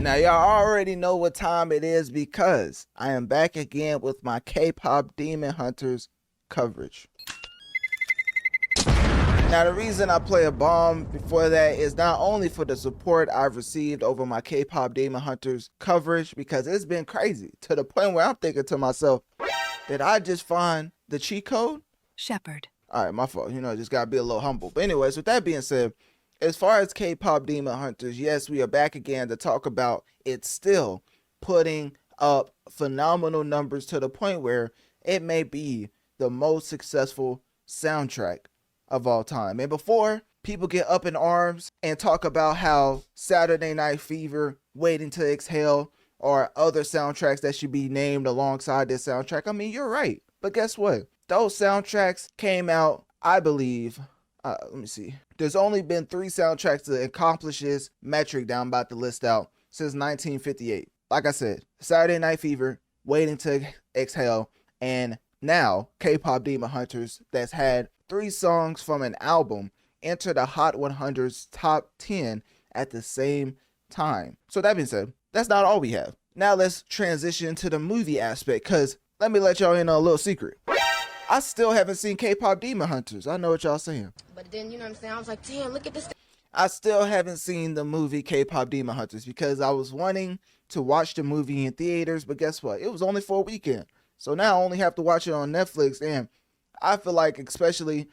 Now, y'all already know what time it is because I am back again with my K-pop Demon Hunters coverage. Now, the reason I play a bomb before that is not only for the support I've received over my K-pop Demon Hunters coverage, because it's been crazy to the point where I'm thinking to myself, did I just find the cheat code? Shepherd. All right, my fault. Just gotta be a little humble. But anyways, with that being said, as far as K-pop Demon Hunters, yes, we are back again to talk about it still putting up phenomenal numbers to the point where it may be the most successful soundtrack of all time. And before people get up in arms and talk about how Saturday Night Fever, Waiting to Exhale, or other soundtracks that should be named alongside this soundtrack, I mean, you're right. But guess what? Those soundtracks came out, I believe, let me see. There's only been 3 soundtracks to accomplish this metric that I'm about to list out since 1958. Like I said, Saturday Night Fever, Waiting to Exhale, and now K-pop Demon Hunters that's had 3 songs from an album enter the Hot 100's top 10 at the same time. So that being said, that's not all we have. Now let's transition to the movie aspect, because let me let y'all in on a little secret. I still haven't seen K-pop Demon Hunters. I know what y'all saying. But then, you know what I'm saying? I was like, damn, look at this. I still haven't seen the movie K-pop Demon Hunters because I was wanting to watch the movie in theaters, but guess what? It was only for a weekend. So now I only have to watch it on Netflix, and I feel like, especially,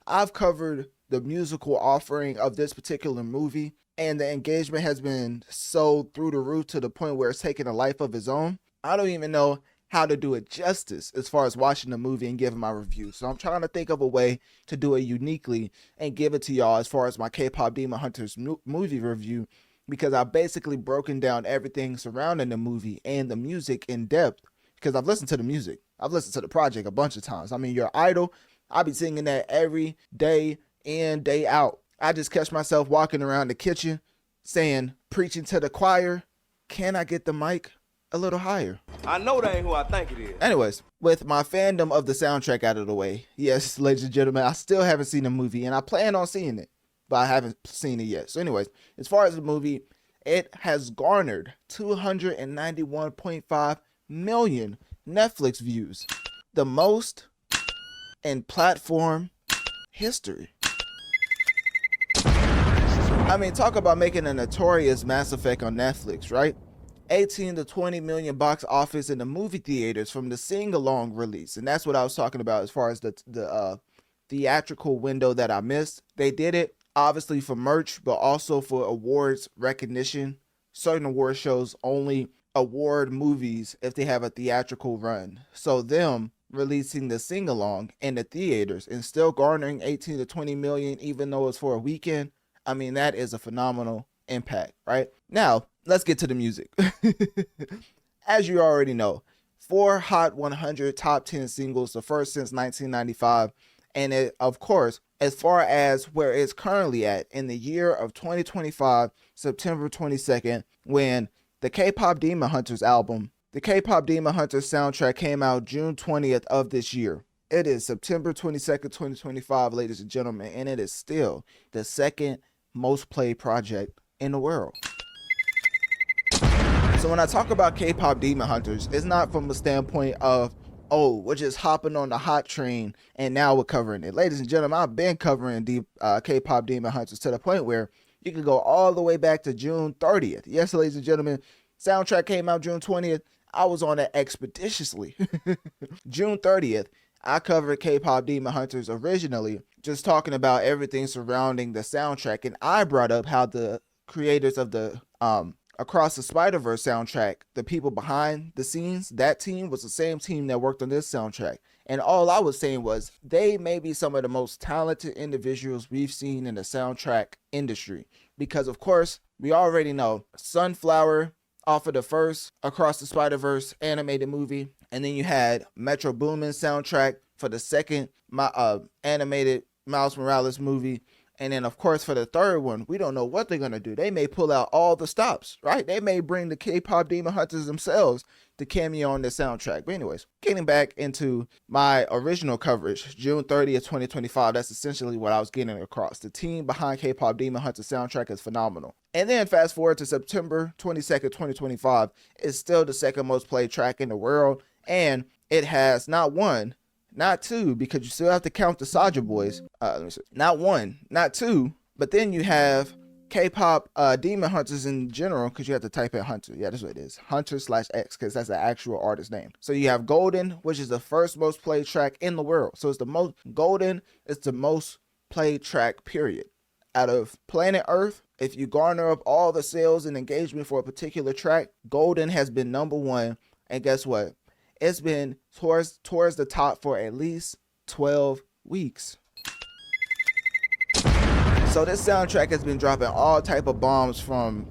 I've covered the musical offering of this particular movie, and the engagement has been so through the roof to the point where it's taking a life of its own. I don't even know how to do it justice as far as watching the movie and giving my review. So I'm trying to think of a way to do it uniquely and give it to y'all as far as my K-pop Demon Hunters movie review, because I've basically broken down everything surrounding the movie and the music in depth, because I've listened to the music. I've listened to the project a bunch of times. I mean, Your Idol, I be singing that every day in, day out. I just catch myself walking around the kitchen saying, preaching to the choir, can I get the mic a little higher? I know that ain't who I think it is. Anyways, with my fandom of the soundtrack out of the way, yes, ladies and gentlemen, I still haven't seen the movie, and I plan on seeing it, but I haven't seen it yet. So anyways, as far as the movie, it has garnered 291.5 million Netflix views, the most in platform history. I mean, talk about making a notorious Mass Effect on Netflix, right? 18 to 20 million box office in the movie theaters from the sing-along release. And that's what I was talking about as far as the theatrical window that I missed. They did it obviously for merch, but also for awards recognition. Certain award shows only award movies if they have a theatrical run. So them releasing the sing-along in the theaters and still garnering 18 to 20 million, even though it's for a weekend, I mean, that is a phenomenal impact, right? Now, let's get to the music. As you already know, 4 Hot 100 top 10 singles, the first since 1995. And it, of course, as far as where it's currently at in the year of 2025, September 22nd, when the K-pop Demon Hunters album, the K-pop Demon Hunters soundtrack came out June 20th of this year. It is September 22nd, 2025, ladies and gentlemen, and it is still the second most played project in the world. So when I talk about K-pop Demon Hunters, it's not from the standpoint of, oh, we're just hopping on the hot train and now we're covering it. Ladies and gentlemen, I've been covering K-pop Demon Hunters to the point where you can go all the way back to June 30th. Yes, ladies and gentlemen, soundtrack came out June 20th. I was on it expeditiously. June 30th, I covered K-pop Demon Hunters originally, just talking about everything surrounding the soundtrack. And I brought up how the creators of the Across the Spider-Verse soundtrack, the people behind the scenes, that team was the same team that worked on this soundtrack. And all I was saying was they may be some of the most talented individuals we've seen in the soundtrack industry. Because, of course, we already know Sunflower off of the first Across the Spider-Verse animated movie. And then you had Metro Boomin's soundtrack for the second animated Miles Morales movie. And then, of course, for the third one, we don't know what they're going to do. They may pull out all the stops, right? They may bring the K-pop Demon Hunters themselves to cameo on the soundtrack. But anyways, getting back into my original coverage, June 30th, 2025, that's essentially what I was getting across. The team behind K-pop Demon Hunter soundtrack is phenomenal. And then fast forward to September 22nd, 2025, it's still the second most played track in the world. And it has not one, not two, because you still have to count the Saja boys. Let me see. Not one, not two, but then you have K-pop Demon Hunters in general, because you have to type in Hunter. Yeah, that's what it is. Hunter/X, because that's the actual artist name. So you have Golden, which is the first most played track in the world. So it's the most, Golden is the most played track, period. Out of planet Earth, if you garner up all the sales and engagement for a particular track, Golden has been number one. And guess what? It's been towards the top for at least 12 weeks. So this soundtrack has been dropping all type of bombs from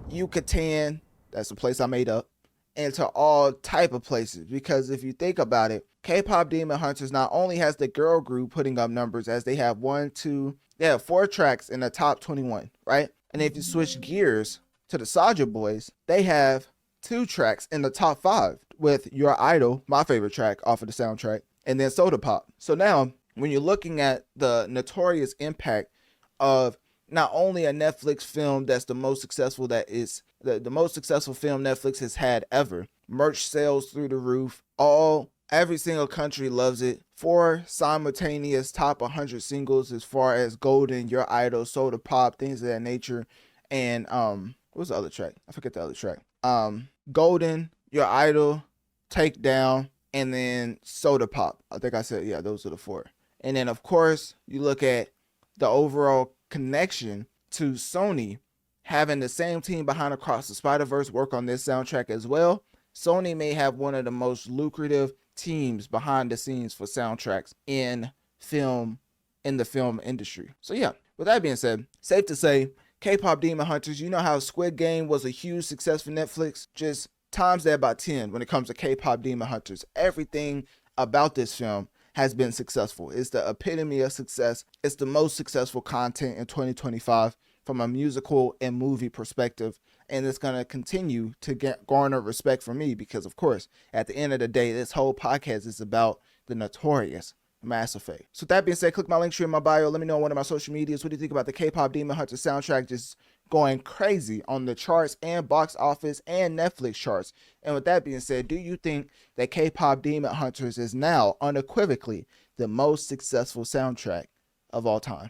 Yucatan, that's the place I made up, into all type of places. Because if you think about it, K-pop Demon Hunters not only has the girl group putting up numbers, as they have they have 4 tracks in the top 21, right? And if you switch gears to the Saja boys, they have 2 tracks in the top 5 with Your Idol, my favorite track off of the soundtrack, and then Soda Pop. So now when you're looking at the notorious impact of not only a Netflix film that's the most successful, that is the most successful film Netflix has had ever, merch sales through the roof, every single country loves it, 4 simultaneous top 100 singles as far as Golden, Your Idol, Soda Pop, things of that nature. And what was the other track? I forget the other track. Golden, Your Idol, Takedown, and then Soda Pop. I think I said, yeah, those are the 4. And then, of course, you look at the overall connection to Sony having the same team behind Across the Spider-Verse work on this soundtrack as well. Sony may have one of the most lucrative teams behind the scenes for soundtracks in the film industry. So yeah, with that being said, safe to say, K-pop Demon Hunters, you know how Squid Game was a huge success for Netflix? Just times that by 10 when it comes to K-pop Demon Hunters. Everything about this film has been successful. It's the epitome of success. It's the most successful content in 2025 from a musical and movie perspective. And it's going to continue to garner respect from me because, of course, at the end of the day, this whole podcast is about the notorious Mass Effect. So with that being said, click my link tree in my bio. Let me know on one of my social medias. What do you think about the K-pop Demon Hunter soundtrack just going crazy on the charts and box office and Netflix charts? And with that being said, do you think that K-pop Demon Hunters is now unequivocally the most successful soundtrack of all time?